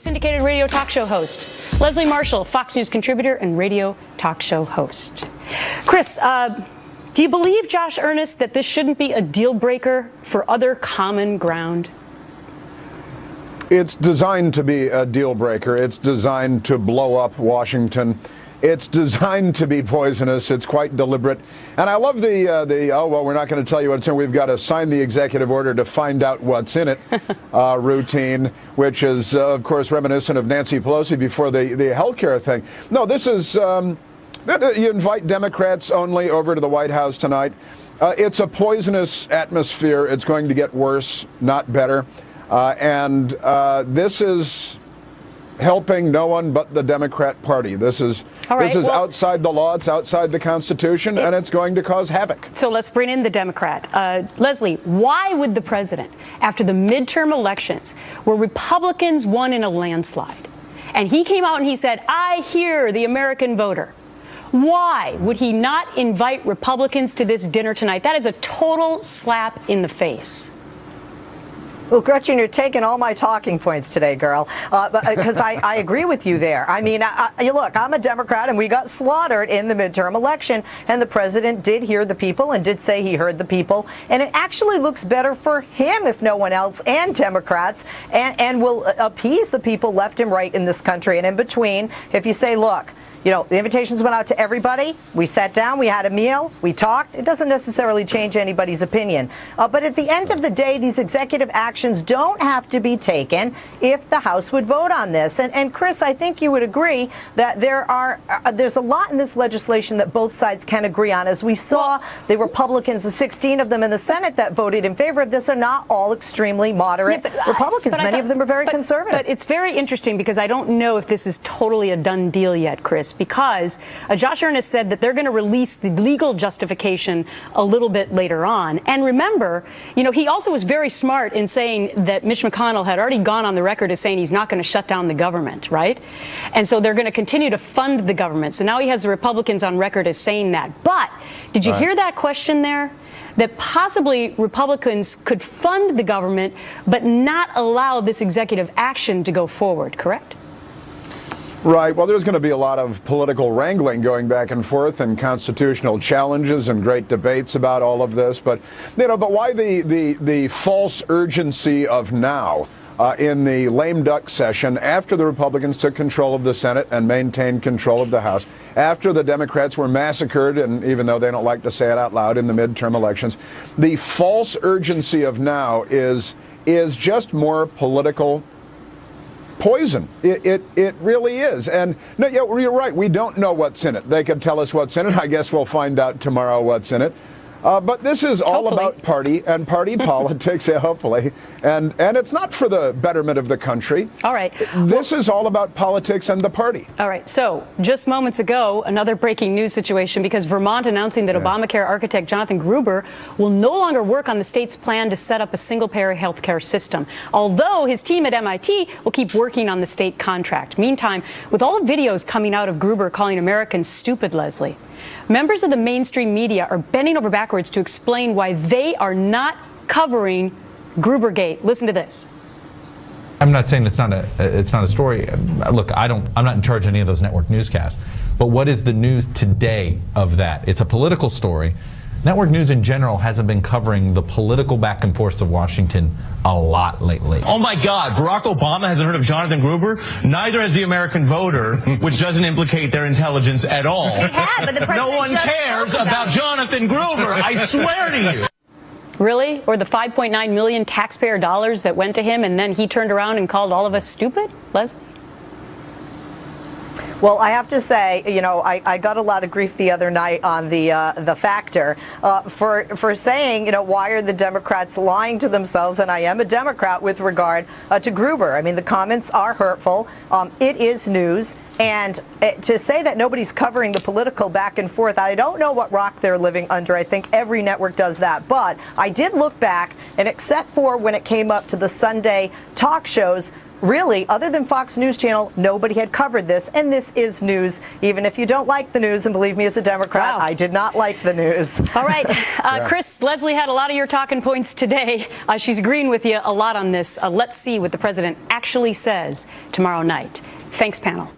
Syndicated radio talk show host. Leslie Marshall, Fox News contributor and radio talk show host. Chris, do you believe, Josh Earnest, that this shouldn't be a deal breaker for other common ground? It's designed to be a deal breaker. It's designed to blow up Washington. It's designed to be poisonous. It's quite deliberate. And I love oh, well, we're not going to tell you what's in it. We've got to sign the executive order to find out what's in it routine, which is, of course, reminiscent of Nancy Pelosi before the health care thing. No, this is, you invite Democrats only over to the White House tonight. It's a poisonous atmosphere. It's going to get worse, not better. This is helping no one but the Democrat Party. This is outside the law, it's outside the Constitution, and it's going to cause havoc. So let's bring in the Democrat. Leslie, why would the president, after the midterm elections, where Republicans won in a landslide, and he came out and he said, I hear the American voter, why would he not invite Republicans to this dinner tonight? That is a total slap in the face. Well, Gretchen, you're taking all my talking points today, girl, because I agree with you there. I mean, look, I'm a Democrat, and we got slaughtered in the midterm election, and the president did hear the people and did say he heard the people, and it actually looks better for him, if no one else, and Democrats, and will appease the people left and right in this country. And in between, if you say, look, you know, the invitations went out to everybody. We sat down, we had a meal, we talked. It doesn't necessarily change anybody's opinion. But at the end of the day, these executive actions don't have to be taken if the House would vote on this. And Chris, I think you would agree that there's a lot in this legislation that both sides can agree on. As we saw, the Republicans, the 16 of them in the Senate that voted in favor of this, are not all extremely moderate Republicans. Many of them are very conservative. But it's very interesting because I don't know if this is totally a done deal yet, Chris, because Josh Earnest said that they're going to release the legal justification a little bit later on. And remember, you know, he also was very smart in saying that Mitch McConnell had already gone on the record as saying he's not going to shut down the government, right? And so they're going to continue to fund the government. So now he has the Republicans on record as saying that. But did you hear that question there? That possibly Republicans could fund the government but not allow this executive action to go forward, correct? Right. Well, there's going to be a lot of political wrangling going back and forth and constitutional challenges and great debates about all of this. But, you know, but why the false urgency of now in the lame duck session after the Republicans took control of the Senate and maintained control of the House, after the Democrats were massacred, and even though they don't like to say it out loud, in the midterm elections, the false urgency of now is just more political poison. It really is. And no, yeah, you're right. We don't know what's in it. They could tell us what's in it. I guess we'll find out tomorrow what's in it. But this is all about party and party politics, hopefully. And it's not for the betterment of the country. All right. This is all about politics and the party. All right. So just moments ago, another breaking news situation, because Vermont announcing that Obamacare architect Jonathan Gruber will no longer work on the state's plan to set up a single-payer health care system, although his team at MIT will keep working on the state contract. Meantime, with all the videos coming out of Gruber calling Americans stupid, Leslie, members of the mainstream media are bending over backwards to explain why they are not covering Grubergate. Listen to this. I'm not saying it's not a story. Look, I'm not in charge of any of those network newscasts. But what is the news today of that? It's a political story. Network news in general hasn't been covering the political back and forth of Washington a lot lately. Oh my God, Barack Obama hasn't heard of Jonathan Gruber? Neither has the American voter, which doesn't implicate their intelligence at all. They have, but the president no one cares about Jonathan Gruber, I swear to you. Really? Or the $5.9 million taxpayer dollars that went to him and then he turned around and called all of us stupid? Leslie? Well, I have to say, you know, I got a lot of grief the other night on the Factor for saying, you know, why are the Democrats lying to themselves? And I am a Democrat with regard to Gruber. I mean, the comments are hurtful. It is news. And to say that nobody's covering the political back and forth, I don't know what rock they're living under. I think every network does that. But I did look back, and except for when it came up to the Sunday talk shows, really, other than Fox News Channel, nobody had covered this, and this is news, even if you don't like the news, and believe me, as a Democrat, Wow. I did not like the news. All right, Chris, Leslie had a lot of your talking points today. She's agreeing with you a lot on this. Let's see what the president actually says tomorrow night. Thanks, panel.